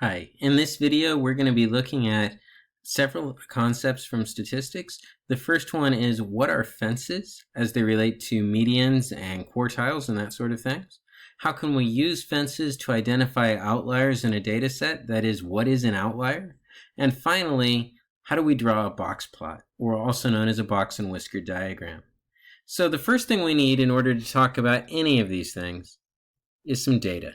Hi, in this video we're going to be looking at several concepts from statistics. The first one is what are fences as they relate to medians and quartiles and that sort of things. How can we use fences to identify outliers in a data set? That is, what is an outlier? And finally, how do we draw a box plot, or also known as a box and whisker diagram? So the first thing we need in order to talk about any of these things is some data.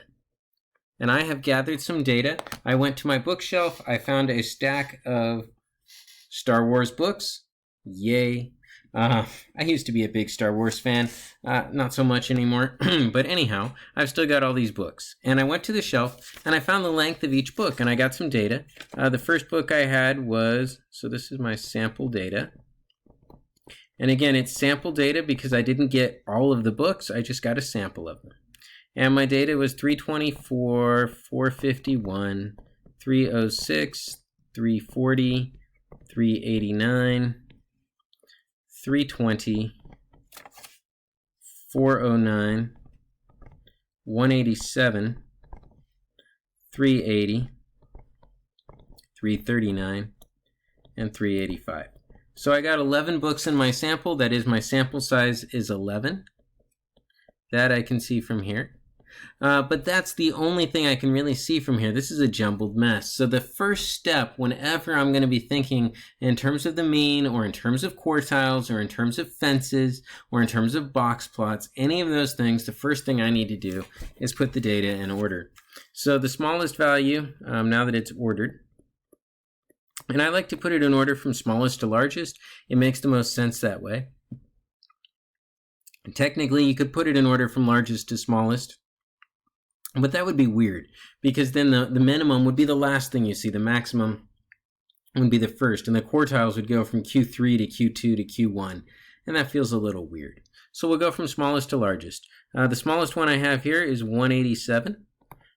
And I have gathered some data. I went to my bookshelf. I found a stack of Star Wars books. Yay. I used to be a big Star Wars fan. Not so much anymore. But anyhow, I've still got all these books. And I went to the shelf and I found the length of each book and I got some data. The first book I had was, so this is my sample data. And again, it's sample data because I didn't get all of the books. I just got a sample of them. And my data was 324, 451, 306, 340, 389, 320, 409, 187, 380, 339, and 385. So I got 11 books in my sample. That is, my sample size is 11. That I can see from here. But that's the only thing I can really see from here. This is a jumbled mess. So the first step, whenever I'm going to be thinking in terms of the mean, or in terms of quartiles, or in terms of fences, or in terms of box plots, any of those things, the first thing I need to do is put the data in order. So the smallest value, now that it's ordered, and I like to put it in order from smallest to largest. It makes the most sense that way. Technically, you could put it in order from largest to smallest, but that would be weird because then the minimum would be the last thing you see. The maximum would be the first, and the quartiles would go from Q3 to Q2 to Q1, and that feels a little weird. So we'll go from smallest to largest. The smallest one I have here is 187,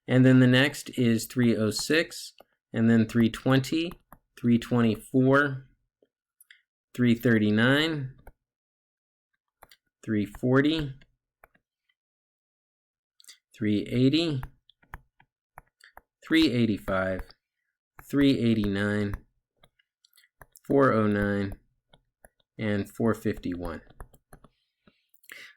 and then the next is 306, and then 320, 324, 339, 340, 380, 385, 389, 409, and 451.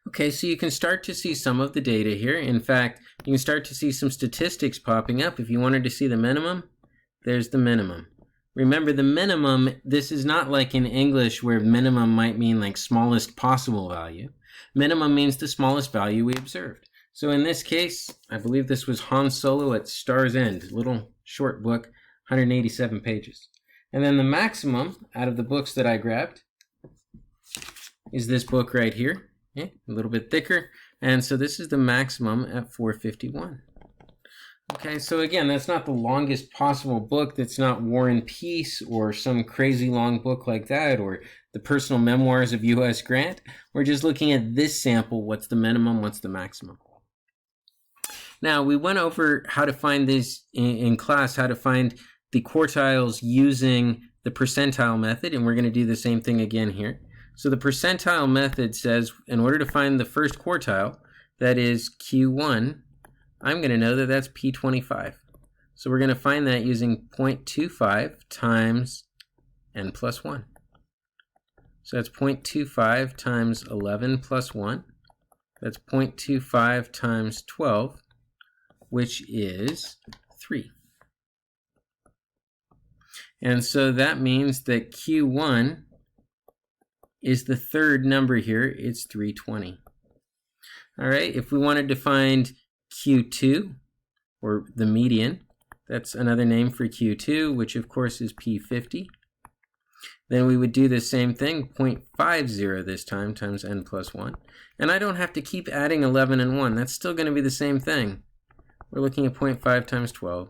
Okay, so you can start to see some of the data here. In fact, you can start to see some statistics popping up. If you wanted to see the minimum, there's the minimum. Remember, the minimum, this is not like in English where minimum might mean like smallest possible value. Minimum means the smallest value we observed. So in this case, I believe this was Han Solo at Star's End, little short book, 187 pages. And then the maximum out of the books that I grabbed is this book right here, a little bit thicker. And so this is the maximum at 451. Okay, so again, that's not the longest possible book. That's not War and Peace or some crazy long book like that, or the personal memoirs of U.S. Grant. We're just looking at this sample. What's the minimum? What's the maximum? Now, we went over how to find these in class, how to find the quartiles using the percentile method, and we're going to do the same thing again here. So the percentile method says, in order to find the first quartile, that is Q1, I'm going to know that that's P25. So we're going to find that using 0.25 times n plus 1. So that's 0.25 times 11 plus 1. That's 0.25 times 12, which is 3. And so that means that Q1 is the third number here. It's 320. All right, if we wanted to find Q2, or the median, that's another name for Q2, which of course is P50. Then we would do the same thing, 0.50 this time, times n plus 1. And I don't have to keep adding 11 and 1. That's still going to be the same thing. We're looking at 0.5 times 12.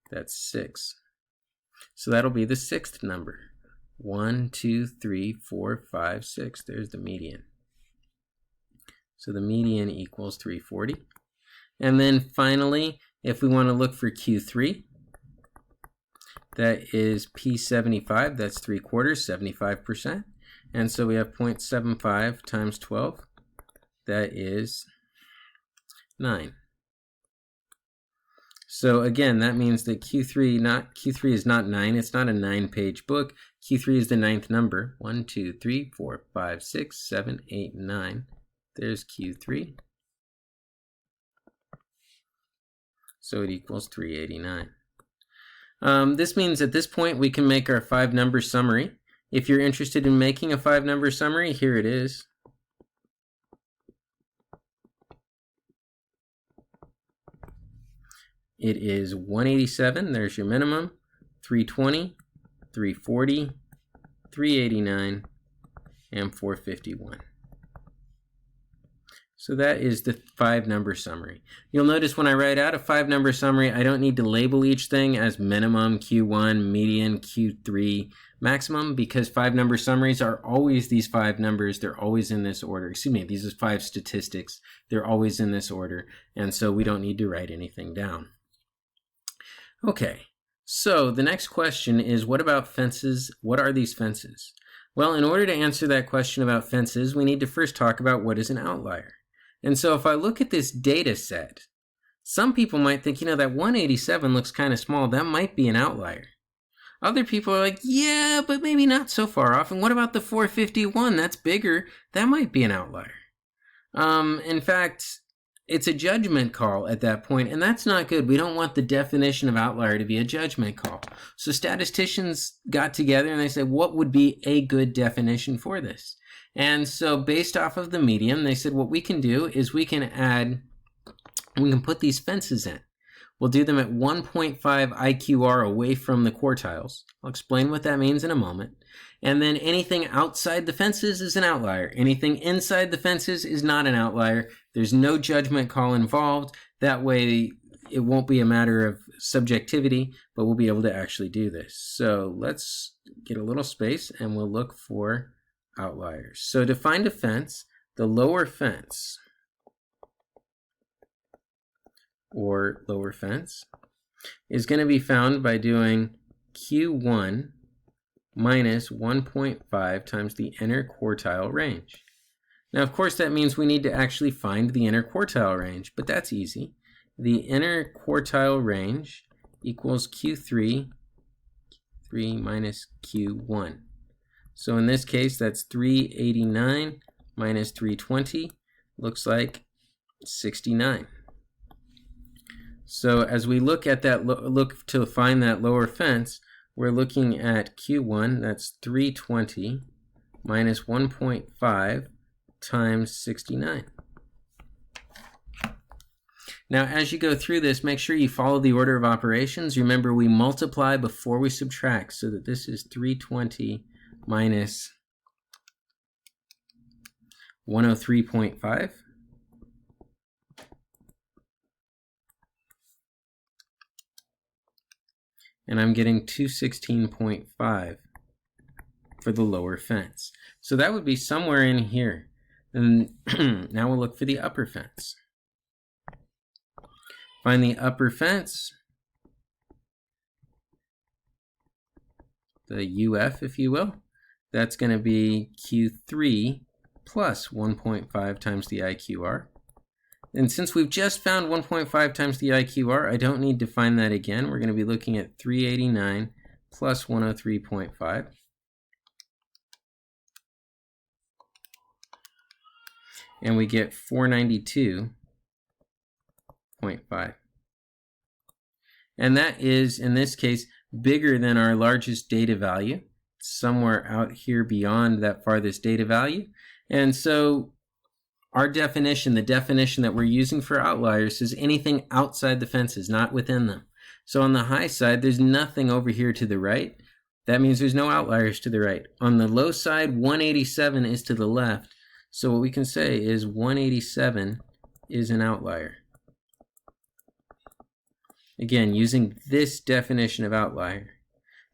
That's 6. So that'll be the sixth number. 1, 2, 3, 4, 5, 6. There's the median. So the median equals 340. And then finally, if we want to look for Q3, that is P75, that's 3/4, 75%. And so we have 0.75 times 12, that is 9. So again, that means that Q3 is not 9. It's not a 9-page book. Q3 is the 9th number. 1, 2, 3, 4, 5, 6, 7, 8, 9. There's Q3. So it equals 389. This means at this point we can make our 5-number summary. If you're interested in making a 5-number summary, here it is. It is 187, there's your minimum, 320, 340, 389, and 451. So that is the 5-number summary. You'll notice when I write out a 5-number summary, I don't need to label each thing as minimum, Q1, median, Q3, maximum, because 5-number summaries are always these 5 numbers. They're always in this order. Excuse me, these are 5 statistics. They're always in this order, and so we don't need to write anything down. Okay, so the next question is, what about fences? What are these fences? Well, in order to answer that question about fences, we need to first talk about what is an outlier. And so if I look at this data set, some people might think, that 187 looks kind of small. That might be an outlier. Other people are like, yeah, but maybe not so far off. And what about the 451? That's bigger. That might be an outlier. In fact, it's a judgment call at that point, and that's not good. We don't want the definition of outlier to be a judgment call. So statisticians got together and they said, what would be a good definition for this? And so based off of the median, they said what we can do is we can put these fences in. We'll do them at 1.5 IQR away from the quartiles. I'll explain what that means in a moment. And then anything outside the fences is an outlier. Anything inside the fences is not an outlier. There's no judgment call involved. That way it won't be a matter of subjectivity, but we'll be able to actually do this. So let's get a little space and we'll look for outliers. So to find a fence, the lower fence or lower fence is going to be found by doing Q1 minus 1.5 times the inner quartile range. Now, of course, that means we need to actually find the inner quartile range, but that's easy. The inner quartile range equals Q3 minus Q1. So in this case, that's 389 minus 320, looks like 69. So as we look at that, look to find that lower fence, we're looking at Q1, that's 320 minus 1.5 times 69. Now, as you go through this, make sure you follow the order of operations. Remember, we multiply before we subtract, so that this is 320 minus 103.5. And I'm getting 216.5 for the lower fence. So that would be somewhere in here. And now we'll look for the upper fence. Find the upper fence, the UF, if you will. That's going to be Q3 plus 1.5 times the IQR. And since we've just found 1.5 times the IQR, I don't need to find that again. We're going to be looking at 389 plus 103.5. And we get 492.5. And that is, in this case, bigger than our largest data value, somewhere out here beyond that farthest data value. And so our definition, the definition that we're using for outliers, is anything outside the fences, not within them. So on the high side, there's nothing over here to the right. That means there's no outliers to the right. On the low side, 187 is to the left. So what we can say is 187 is an outlier. Again, using this definition of outlier.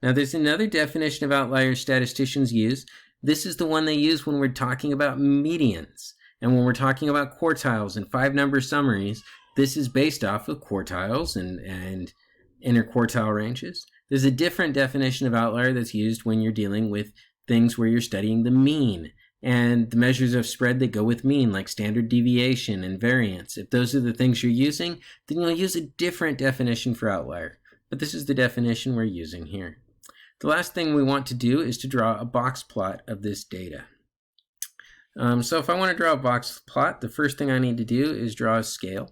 Now there's another definition of outlier statisticians use. This is the one they use when we're talking about medians. And when we're talking about quartiles and 5-number summaries, this is based off of quartiles and inner quartile ranges. There's a different definition of outlier that's used when you're dealing with things where you're studying the mean. and the measures of spread that go with mean, like standard deviation and variance. If those are the things you're using, then you'll use a different definition for outlier. But this is the definition we're using here. The last thing we want to do is to draw a box plot of this data. So if I want to draw a box plot, the first thing I need to do is draw a scale.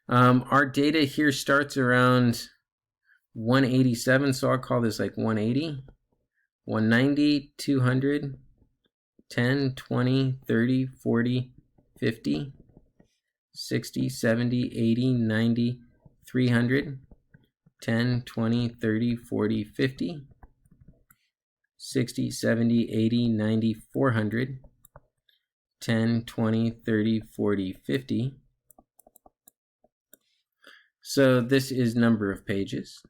Our data here starts around 187, so I'll call this like 180, 190, 200, 10, 20, 30, 40, 50, 60, 70, 80, 90, 300, 10, 20, 30, 40, 50, 60, 70, 80, 90, 400, 10, 20, 30, 40, 50. So this is number of pages.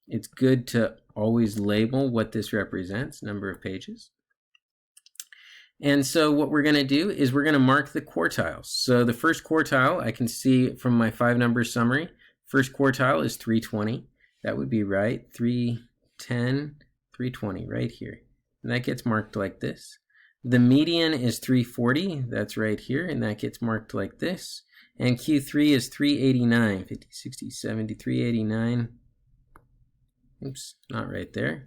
It's good to always label what this represents, number of pages. And so what we're going to do is we're going to mark the quartiles. So the first quartile, I can see from my 5-number summary, first quartile is 320. That would be right, 310, 320 right here. And that gets marked like this. The median is 340, that's right here, and that gets marked like this. And Q3 is 389, 50, 60, 70, 389. Oops, not right there.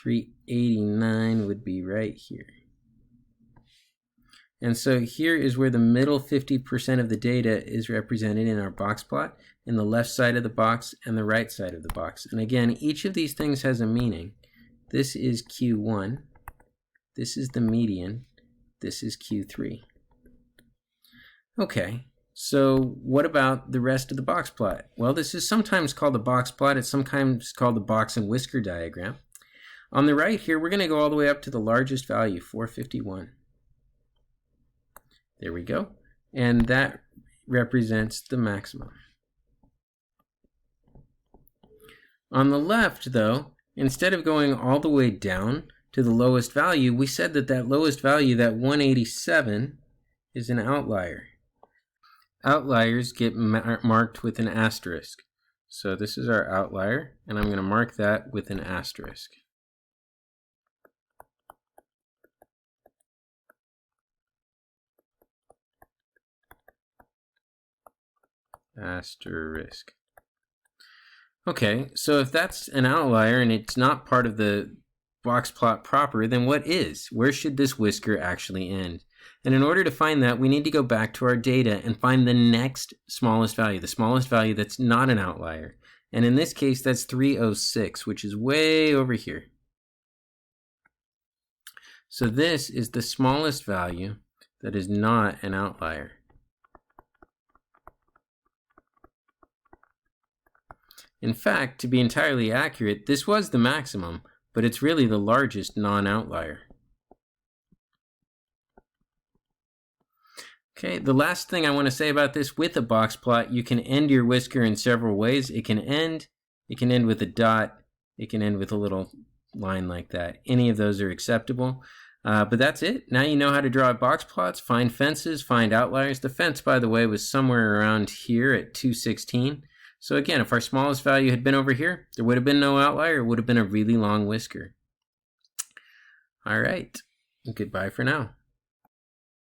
389 would be right here. And so here is where the middle 50% of the data is represented in our box plot, in the left side of the box and the right side of the box. And again, each of these things has a meaning. This is Q1, this is the median, this is Q3. Okay, so what about the rest of the box plot? Well, this is sometimes called the box plot, it's sometimes called the box and whisker diagram. On the right here, we're going to go all the way up to the largest value, 451. There we go. And that represents the maximum. On the left, though, instead of going all the way down to the lowest value, we said that that lowest value, that 187, is an outlier. Outliers get marked with an asterisk. So this is our outlier, and I'm going to mark that with an asterisk. Asterisk. Okay, so if that's an outlier and it's not part of the box plot proper, then what is? Where should this whisker actually end? And in order to find that, we need to go back to our data and find the next smallest value, the smallest value that's not an outlier. And in this case, that's 306, which is way over here. So this is the smallest value that is not an outlier. In fact, to be entirely accurate, this was the maximum, but it's really the largest non-outlier. Okay, the last thing I want to say about this, with a box plot, you can end your whisker in several ways. It can end with a dot, it can end with a little line like that. Any of those are acceptable. But that's it. Now you know how to draw box plots, find fences, find outliers. The fence, by the way, was somewhere around here at 216. So again, if our smallest value had been over here, there would have been no outlier. It would have been a really long whisker. All right, goodbye for now.